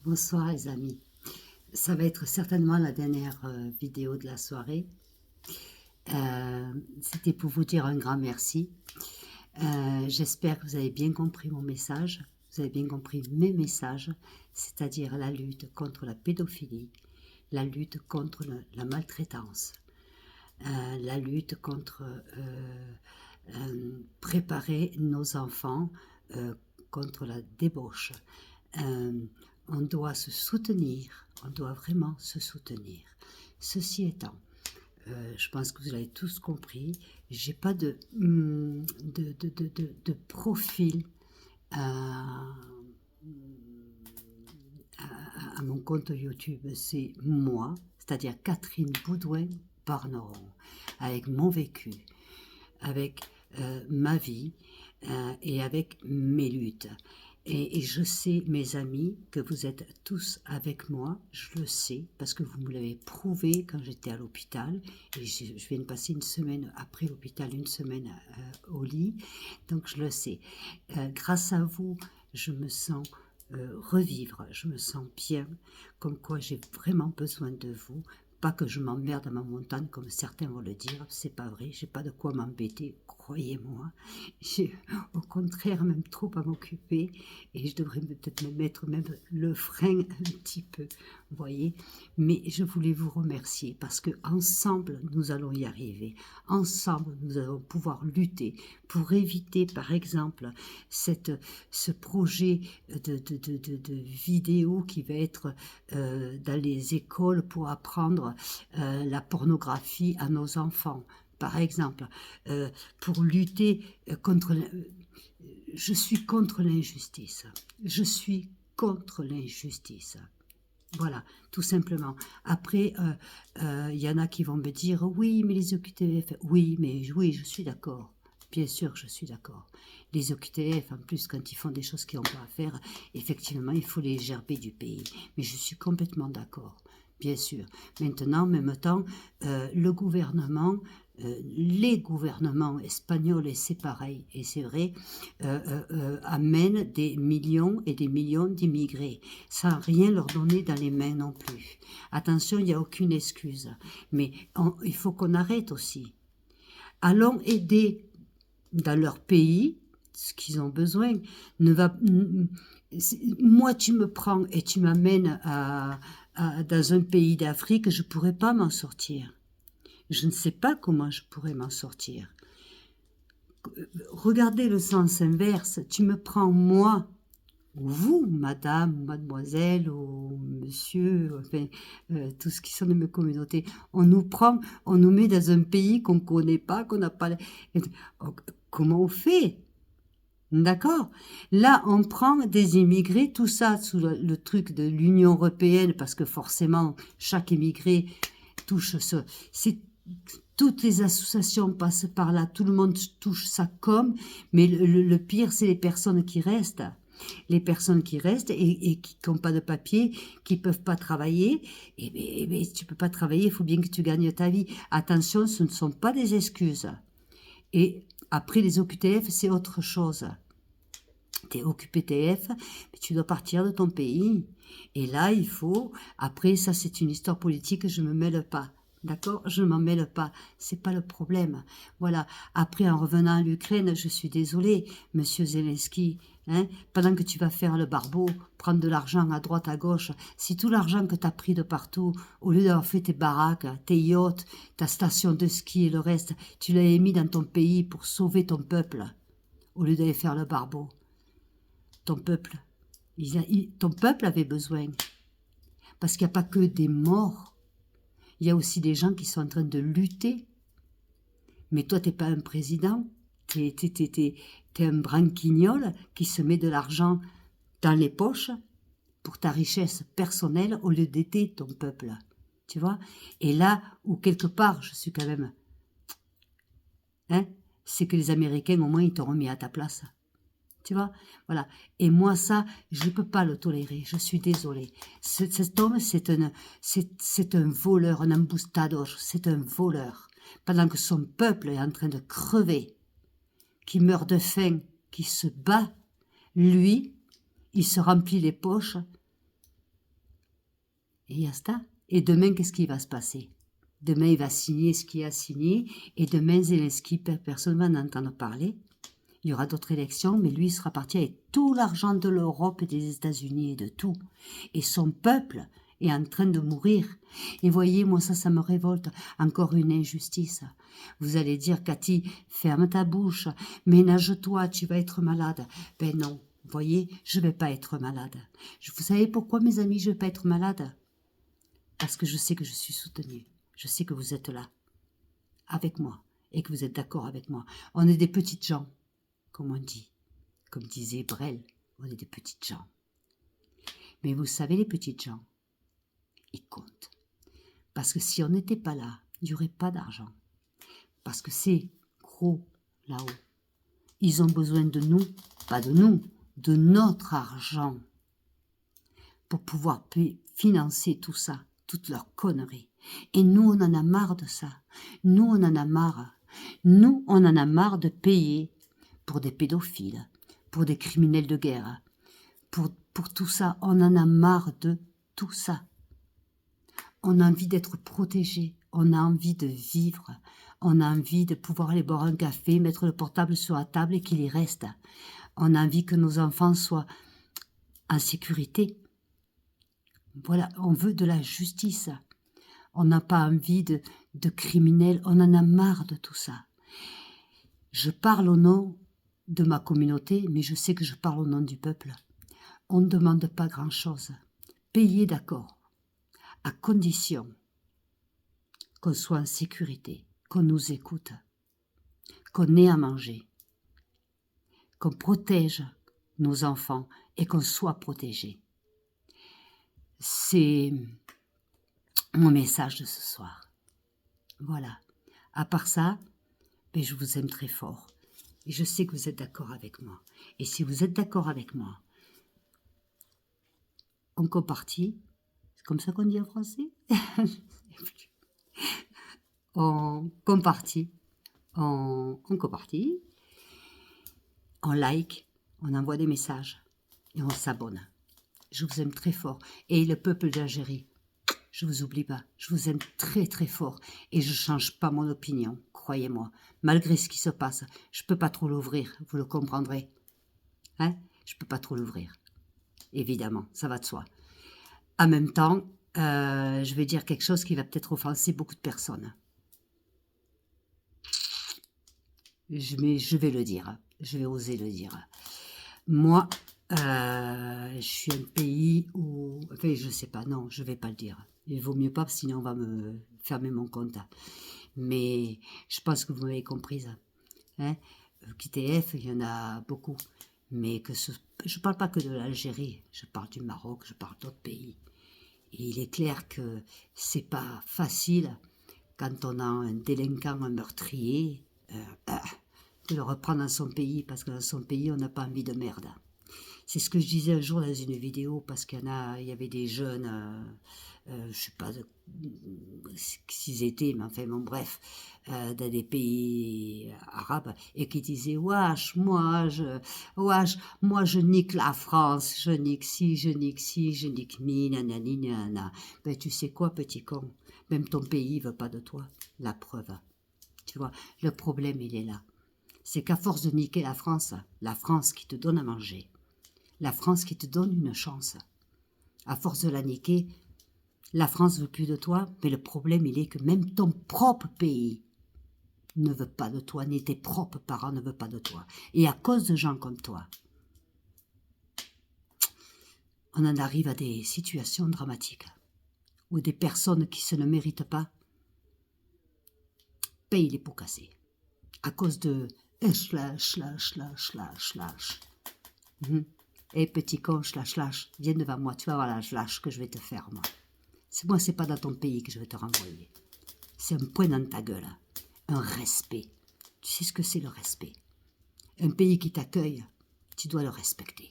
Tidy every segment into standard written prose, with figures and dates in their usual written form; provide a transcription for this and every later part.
Bonsoir les amis. Ça va être certainement la dernière vidéo de la soirée. C'était pour vous dire un grand merci. J'espère que vous avez bien compris mon message. Vous avez bien compris mes messages, c'est-à-dire la lutte contre la pédophilie, la lutte contre la maltraitance, la lutte contre préparer nos enfants contre la débauche. Euh, on doit se soutenir, on doit vraiment se soutenir. Ceci étant, je pense que vous l'avez tous compris, j'ai pas de profil à, à mon compte YouTube. C'est moi, c'est-à-dire Catherine Boudouin-Barneron, avec mon vécu, avec ma vie et avec mes luttes. Et je sais, mes amis, que vous êtes tous avec moi, je le sais, parce que vous me l'avez prouvé quand j'étais à l'hôpital, et je viens de passer une semaine après l'hôpital, une semaine au lit, donc je le sais. Grâce à vous, je me sens revivre, je me sens bien, comme quoi j'ai vraiment besoin de vous. Pas que je m'emmerde à ma montagne comme certains vont le dire, c'est pas vrai, j'ai pas de quoi m'embêter, croyez-moi. J'ai au contraire même trop à m'occuper et je devrais peut-être me mettre même le frein un petit peu, vous voyez. Mais je voulais vous remercier parce que ensemble nous allons y arriver. Ensemble nous allons pouvoir lutter pour éviter par exemple ce projet de vidéo qui va être dans les écoles pour apprendre la pornographie à nos enfants. Par exemple, pour lutter contre... Je suis contre l'injustice. Je suis contre l'injustice. Voilà, tout simplement. Après, y en a qui vont me dire, oui, mais les OQTF, oui, mais oui, je suis d'accord. Bien sûr, je suis d'accord. Les OQTF, en plus, quand ils font des choses qu'ils n'ont pas à faire, effectivement, il faut les gerber du pays. Mais je suis complètement d'accord, bien sûr. Maintenant, en même temps, le gouvernement, les gouvernements espagnols, et c'est pareil, et c'est vrai, amènent des millions et des millions d'immigrés, sans rien leur donner dans les mains non plus. Attention, il n'y a aucune excuse. Mais il faut qu'on arrête aussi. Allons aider dans leur pays ce qu'ils ont besoin. Moi, tu me prends et tu m'amènes dans un pays d'Afrique, je ne pourrais pas m'en sortir. Je ne sais pas comment je pourrais m'en sortir. Regardez le sens inverse. Tu me prends, moi, ou vous, madame, mademoiselle, ou monsieur, enfin, tous ceux qui sont de mes communautés, on nous prend, on nous met dans un pays qu'on ne connaît pas, qu'on n'a pas... Comment on fait? D'accord? Là, on prend des immigrés, tout ça sous le truc de l'Union européenne, parce que forcément, chaque immigré touche ce... Toutes les associations passent par là, tout le monde touche ça comme, mais le pire, c'est les personnes qui restent. Les personnes qui restent et qui n'ont pas de papier, qui ne peuvent pas travailler, et tu ne peux pas travailler, il faut bien que tu gagnes ta vie. Attention, ce ne sont pas des excuses. Et après, les OQTF, c'est autre chose. Tu es OQTF, mais tu dois partir de ton pays. Et là, il faut... Après, ça, c'est une histoire politique, je ne me mêle pas. D'accord? Je ne m'en mêle pas. C'est pas le problème. Voilà. Après, en revenant à l'Ukraine, je suis désolée, monsieur Zelensky, hein, pendant que tu vas faire le barbeau, prendre de l'argent à droite, à gauche, si tout l'argent que tu as pris de partout, au lieu d'avoir fait tes baraques, tes yachts, ta station de ski et le reste, tu l'avais mis dans ton pays pour sauver ton peuple, au lieu d'aller faire le barbeau. Ton peuple, ton peuple avait besoin. Parce qu'il n'y a pas que des morts. Il y a aussi des gens qui sont en train de lutter. Mais toi, tu n'es pas un président. Tu es un branquignol qui se met de l'argent dans les poches pour ta richesse personnelle au lieu d'aider ton peuple. Tu vois? Et là où quelque part, je suis quand même... Hein, c'est que les Américains, au moins, ils t'auront mis à ta place. Tu vois, voilà. Et moi, ça, je ne peux pas le tolérer. Je suis désolée. Cet homme, c'est un voleur, un embustador. C'est un voleur. Pendant que son peuple est en train de crever, qui meurt de faim, qui se bat, lui, il se remplit les poches Et yasta. Et demain, qu'est-ce qui va se passer? Demain, il va signer ce qu'il a signé. Et demain, Zelensky, personne ne va en entendre parler. Il y aura d'autres élections, mais lui, il sera parti avec tout l'argent de l'Europe et des États-Unis et de tout. Et son peuple est en train de mourir. Et voyez, moi, ça me révolte. Encore une injustice. Vous allez dire, Cathy, ferme ta bouche, ménage-toi, tu vas être malade. Ben non, voyez, je ne vais pas être malade. Vous savez pourquoi, mes amis, je ne vais pas être malade? Parce que je sais que je suis soutenue. Je sais que vous êtes là, avec moi, et que vous êtes d'accord avec moi. On est des petites gens, comme on dit. Comme disait Brel, on est des petites gens. Mais vous savez, les petites gens, ils comptent. Parce que si on n'était pas là, il n'y aurait pas d'argent. Parce que c'est gros là-haut. Ils ont besoin de nous, pas de nous, de notre argent pour pouvoir financer tout ça, toutes leurs conneries. Et nous, on en a marre de ça. Nous, on en a marre. Nous, on en a marre de payer pour des pédophiles, pour des criminels de guerre, pour tout ça. On en a marre de tout ça. On a envie d'être protégé, on a envie de vivre, on a envie de pouvoir aller boire un café, mettre le portable sur la table et qu'il y reste. On a envie que nos enfants soient en sécurité. Voilà, on veut de la justice. On n'a pas envie de criminels, on en a marre de tout ça. Je parle au nom de ma communauté, mais je sais que je parle au nom du peuple. On ne demande pas grand-chose. Payer, d'accord, à condition qu'on soit en sécurité, qu'on nous écoute, qu'on ait à manger, qu'on protège nos enfants et qu'on soit protégé. C'est mon message de ce soir. Voilà. À part ça, ben je vous aime très fort. Et je sais que vous êtes d'accord avec moi. Et si vous êtes d'accord avec moi, on compartit. C'est comme ça qu'on dit en français? On compartit. On compartit. On like. On envoie des messages. Et on s'abonne. Je vous aime très fort. Et le peuple d'Algérie, je vous oublie pas. Je vous aime très très fort. Et je change pas mon opinion, croyez-moi. Malgré ce qui se passe, je peux pas trop l'ouvrir, vous le comprendrez. Hein? Je peux pas trop l'ouvrir. Évidemment, ça va de soi. En même temps, je vais dire quelque chose qui va peut-être offenser beaucoup de personnes. Je vais le dire. Je vais oser le dire. Moi, je suis un pays où... Enfin, je sais pas, non, je vais pas le dire. Il vaut mieux pas, sinon on va me fermer mon compte. Mais je pense que vous m'avez comprise. Hein? QTF, il y en a beaucoup. Mais je parle pas que de l'Algérie, je parle du Maroc, je parle d'autres pays. Et il est clair que c'est pas facile quand on a un délinquant, un meurtrier, de le reprendre dans son pays, parce que dans son pays, on n'a pas envie de merde. C'est ce que je disais un jour dans une vidéo, parce il y avait des jeunes, je sais pas s'ils étaient, mais enfin bon bref, dans des pays arabes, et qui disaient wesh, moi je nique la France, je nique ci, je nique ci, je nique mi, nanani, nanana. Ben tu sais quoi, petit con, même ton pays veut pas de toi, la preuve. Tu vois, le problème il est là. C'est qu'à force de niquer la France qui te donne à manger, la France qui te donne une chance, à force de la niquer, la France veut plus de toi, mais le problème il est que même ton propre pays ne veut pas de toi, ni tes propres parents ne veulent pas de toi. Et à cause de gens comme toi, on en arrive à des situations dramatiques, où des personnes qui se ne méritent pas payent les pots cassés, à cause de slash. Eh petit con, slash, viens devant moi, tu vas voir la slash que je vais te faire, moi. Moi, c'est pas dans ton pays que je vais te renvoyer. C'est un poing dans ta gueule, un respect. Tu sais ce que c'est le respect? Un pays qui t'accueille, tu dois le respecter.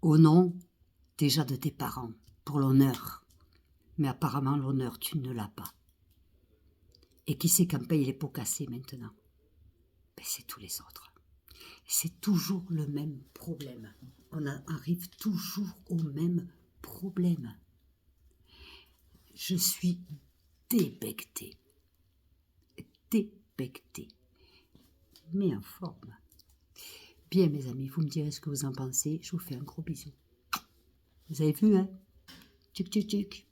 Au nom, déjà de tes parents, pour l'honneur. Mais apparemment, l'honneur, tu ne l'as pas. Et qui c'est qui en paye les pots cassés maintenant? Ben, c'est tous les autres. C'est toujours le même problème. On arrive toujours au même problème. problème. Je suis débectée. Débectée. Mais en forme. Bien, mes amis, vous me direz ce que vous en pensez. Je vous fais un gros bisou. Vous avez vu, hein? Tchic, tchic, tchic.